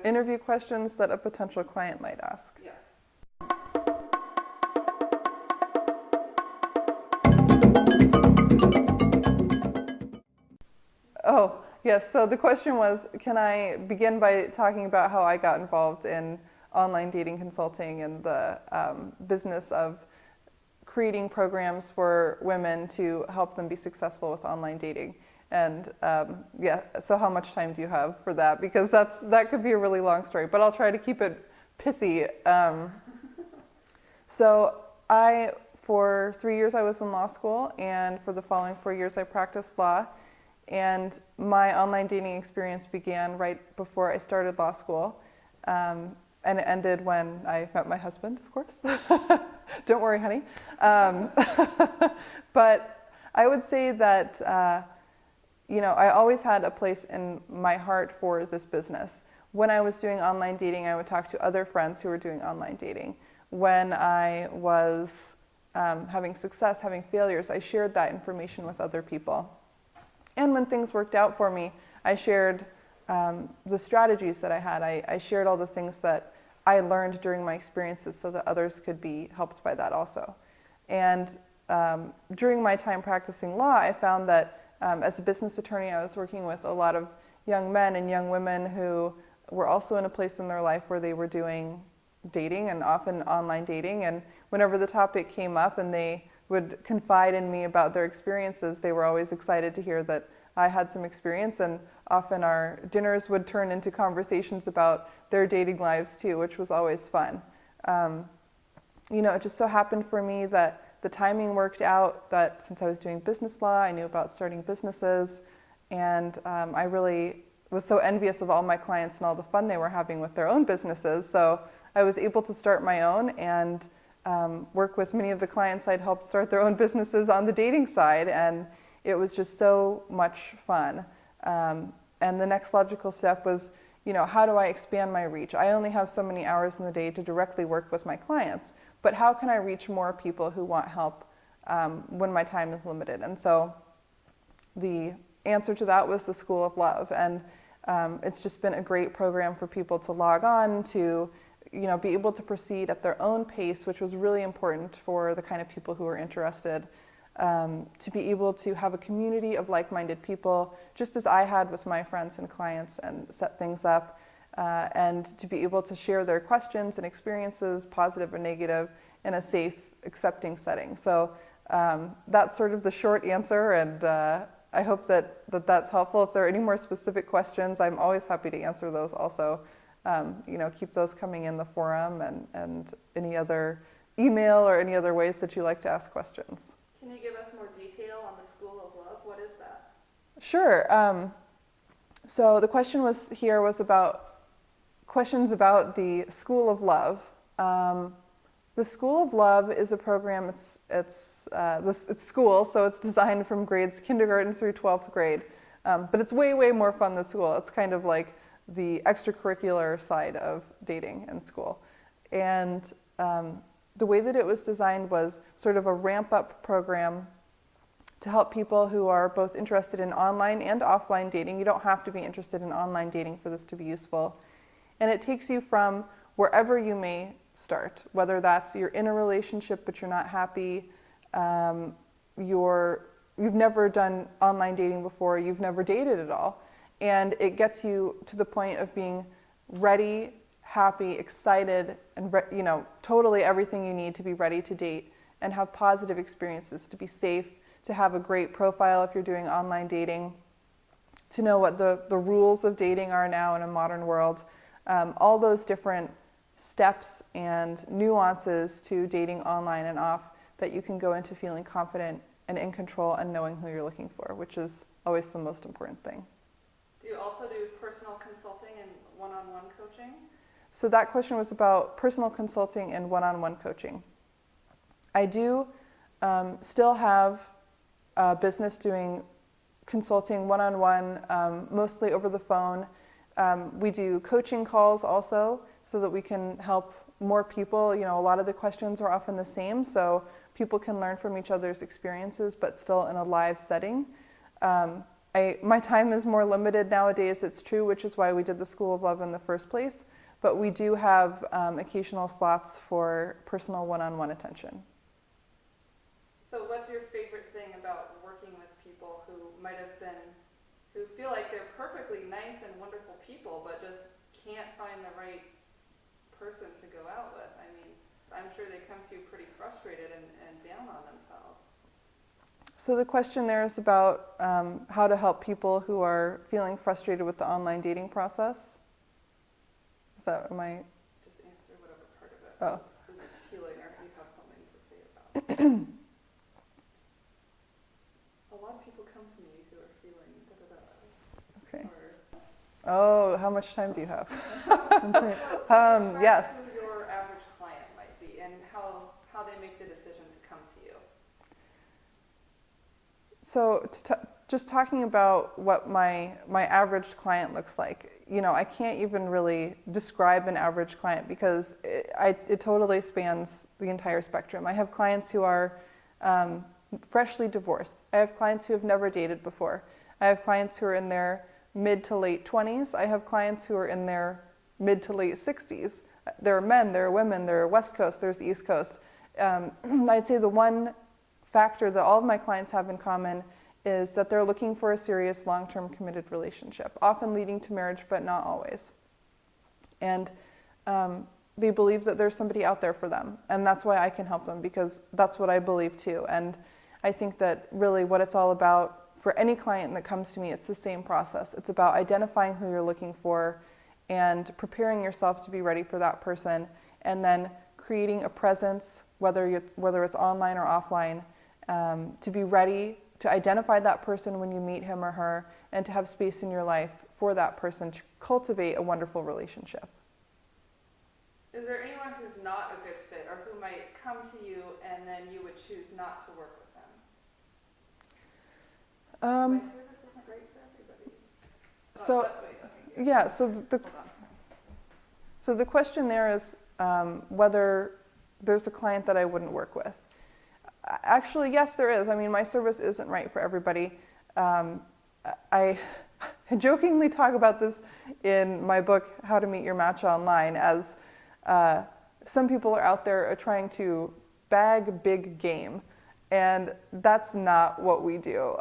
interview questions that a potential client might ask. Yes. Oh, yes. So the question was, can I begin by talking about how I got involved in online dating consulting and the business of creating programs for women to help them be successful with online dating? And yeah, so how much time do you have for that? Because that could be a really long story, but I'll try to keep it pithy. So for 3 years I was in law school, and for the following 4 years I practiced law. And my online dating experience began right before I started law school. And it ended when I met my husband, of course. Don't worry, honey. But I would say that, I always had a place in my heart for this business. When I was doing online dating, I would talk to other friends who were doing online dating. When I was having success, having failures, I shared that information with other people. And when things worked out for me, I shared the strategies that I had. I shared all the things that I learned during my experiences so that others could be helped by that also. And during my time practicing law, I found that as a business attorney, I was working with a lot of young men and young women who were also in a place in their life where they were doing dating, and often online dating. And whenever the topic came up and they would confide in me about their experiences, they were always excited to hear that I had some experience, and often our dinners would turn into conversations about their dating lives too, which was always fun. It just so happened for me that the timing worked out, that since I was doing business law, I knew about starting businesses, and I really was so envious of all my clients and all the fun they were having with their own businesses. So I was able to start my own and work with many of the clients I'd helped start their own businesses on the dating side, and it was just so much fun. And the next logical step was, how do I expand my reach? I only have so many hours in the day to directly work with my clients, but how can I reach more people who want help when my time is limited? And so the answer to that was the School of Love, and it's just been a great program for people to log on to, be able to proceed at their own pace, which was really important for the kind of people who are interested, to be able to have a community of like-minded people, just as I had with my friends and clients, and set things up, and to be able to share their questions and experiences, positive or negative, in a safe, accepting setting. So that's sort of the short answer, and I hope that's helpful. If there are any more specific questions, I'm always happy to answer those also. Keep those coming in the forum, and any other email or any other ways that you like to ask questions. Can you give us more detail on the School of Love? What is that? Sure. So the question was about questions about the School of Love. The School of Love is a program. It's school, so it's designed from grades kindergarten through 12th grade. But it's way, way more fun than school. It's kind of like the extracurricular side of dating in school. And the way that it was designed was sort of a ramp-up program to help people who are both interested in online and offline dating. You don't have to be interested in online dating for this to be useful. And it takes you from wherever you may start, whether that's you're in a relationship but you're not happy, you've never done online dating before, you've never dated at all, and it gets you to the point of being ready, happy, excited, and totally everything you need to be ready to date and have positive experiences, to be safe, to have a great profile if you're doing online dating, to know what the rules of dating are now in a modern world. All those different steps and nuances to dating online and off that you can go into feeling confident and in control and knowing who you're looking for, which is always the most important thing. Do you also do personal consulting and one-on-one coaching? So that question was about personal consulting and one-on-one coaching. I do still have a business doing consulting one-on-one, mostly over the phone. We do coaching calls also so that we can help more people. A lot of the questions are often the same, so people can learn from each other's experiences, but still in a live setting. my time is more limited nowadays, it's true, which is why we did the School of Love in the first place. But we do have occasional slots for personal one-on-one attention. So what's your favorite thing about working with people who who feel like they're perfectly nice and wonderful people, but just can't find the right person to go out with? I mean, I'm sure they come to you pretty frustrated and down on themselves. So the question there is about how to help people who are feeling frustrated with the online dating process. Is that, am I? Just answer whatever part of it Oh. is healing or you have something to say about. A lot of people come to me who are feeling Okay. or Oh, how much time do you have? Yes. who your average client might be and how they make the decision to come to you. So just talking about what my average client looks like, I can't even really describe an average client because it totally spans the entire spectrum. I have clients who are freshly divorced. I have clients who have never dated before. I have clients who are in their mid to late 20s. I have clients who are in their mid to late 60s. There are men, there are women, there are West Coast, there's East Coast. I'd say the one factor that all of my clients have in common is that they're looking for a serious long-term committed relationship, often leading to marriage, but not always. And they believe that there's somebody out there for them. And that's why I can help them, because that's what I believe too. And I think that really what it's all about for any client that comes to me, it's the same process. It's about identifying who you're looking for and preparing yourself to be ready for that person, and then creating a presence, whether it's online or offline, to be ready to identify that person when you meet him or her, and to have space in your life for that person to cultivate a wonderful relationship. Is there anyone who's not a good fit or who might come to you and then you would choose not to work with them? My service isn't great for everybody. Yeah, so the question there is whether there's a client that I wouldn't work with. Actually, yes, there is. I mean, my service isn't right for everybody. I jokingly talk about this in my book, How to Meet Your Match Online, as some people are out there trying to bag big game. And that's not what we do.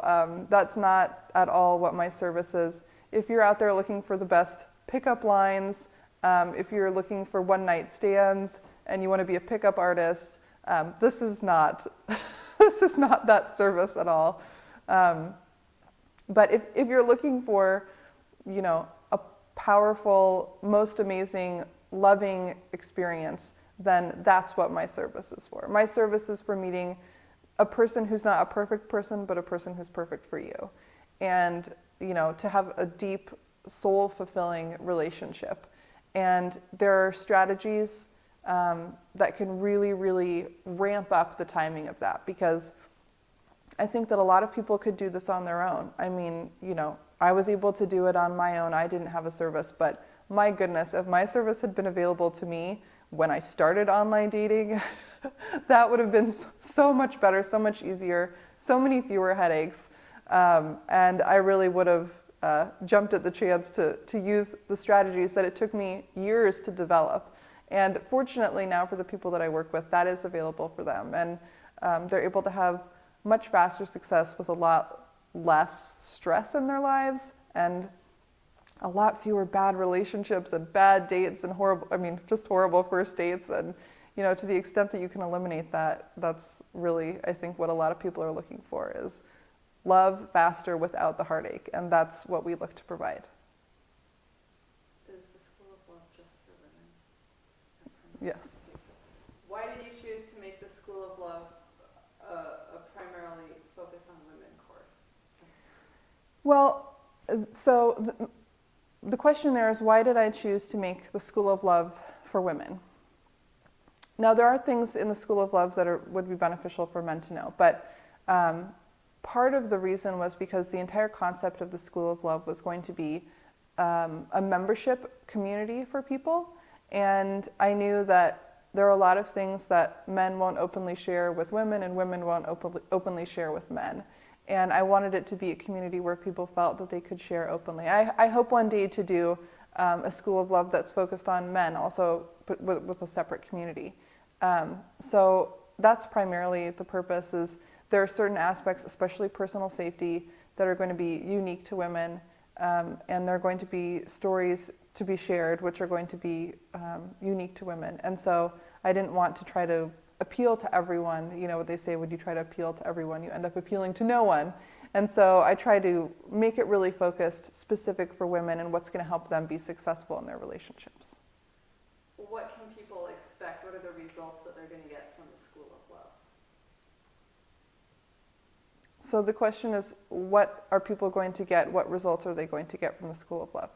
That's not at all what my service is. If you're out there looking for the best pickup lines, if you're looking for one-night stands and you want to be a pickup artist, this is not that service at all. But if you're looking for, a powerful, most amazing, loving experience, then that's what my service is for. My service is for meeting a person who's not a perfect person, but a person who's perfect for you. And, to have a deep, soul-fulfilling relationship. And there are strategies that can really, really ramp up the timing of that, because I think that a lot of people could do this on their own. I mean, I was able to do it on my own. I didn't have a service, but my goodness, if my service had been available to me when I started online dating, that would have been so much better, so much easier, so many fewer headaches. And I really would have jumped at the chance to use the strategies that it took me years to develop. And fortunately now for the people that I work with, that is available for them. And they're able to have much faster success with a lot less stress in their lives and a lot fewer bad relationships and bad dates and just horrible first dates. And, to the extent that you can eliminate that, that's really, I think, what a lot of people are looking for is love faster without the heartache. And that's what we look to provide. Is the School of Love just for women? Yes. Why did you choose to make the School of Love a primarily focused on women course? Well, so the question there is, why did I choose to make the School of Love for women? Now, there are things in the School of Love that would be beneficial for men to know, but part of the reason was because the entire concept of the School of Love was going to be a membership community for people, and I knew that there are a lot of things that men won't openly share with women and women won't openly share with men. And I wanted it to be a community where people felt that they could share openly. I hope one day to do a school of love that's focused on men also, but with a separate community. So that's primarily the purpose. Is there are certain aspects, especially personal safety, that are going to be unique to women, and there are going to be stories to be shared which are going to be unique to women. And so I didn't want to try to appeal to everyone. You know what they say, when you try to appeal to everyone, you end up appealing to no one. And so I try to make it really focused, specific for women, and what's going to help them be successful in their relationships. What can people expect? What are the results that they're going to get from the School of Love? So the question is, what are people going to get? What results are they going to get from the School of Love?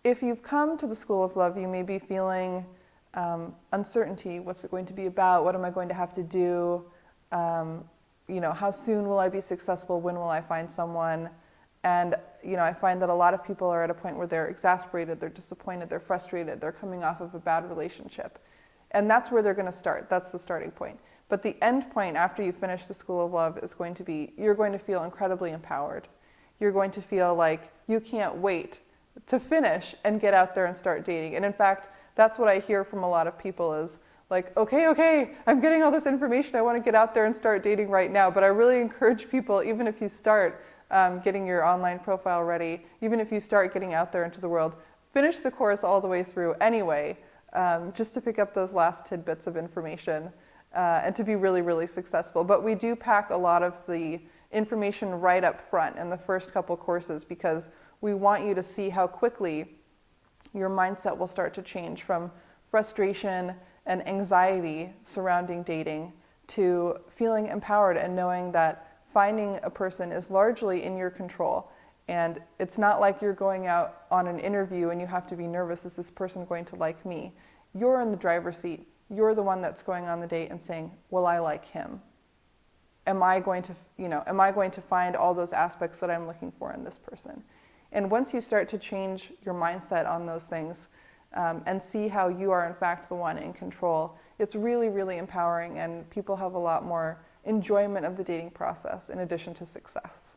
If you've come to the School of Love, you may be feeling uncertainty. What's it going to be about? What am I going to have to do? You know, how soon will I be successful? When will I find someone? And you know, I find that a lot of people are at a point where they're exasperated, they're disappointed, they're frustrated, they're coming off of a bad relationship. And that's where they're going to start. That's the starting point. But the end point after you finish the School of Love is going to be, you're going to feel incredibly empowered. You're going to feel like you can't wait to finish and get out there and start dating. And in fact, that's what I hear from a lot of people is like, okay, I'm getting all this information. I want to get out there and start dating right now. But I really encourage people, even if you start getting your online profile ready, even if you start getting out there into the world, finish the course all the way through anyway, just to pick up those last tidbits of information and to be really, really successful. But we do pack a lot of the information right up front in the first couple courses, because we want you to see how quickly your mindset will start to change from frustration and anxiety surrounding dating to feeling empowered and knowing that finding a person is largely in your control. And it's not like you're going out on an interview and you have to be nervous, is this person going to like me? You're in the driver's seat. You're the one that's going on the date and saying, will I like him? Am I going to find all those aspects that I'm looking for in this person? And once you start to change your mindset on those things and see how you are in fact the one in control, it's really, really empowering, and people have a lot more enjoyment of the dating process in addition to success.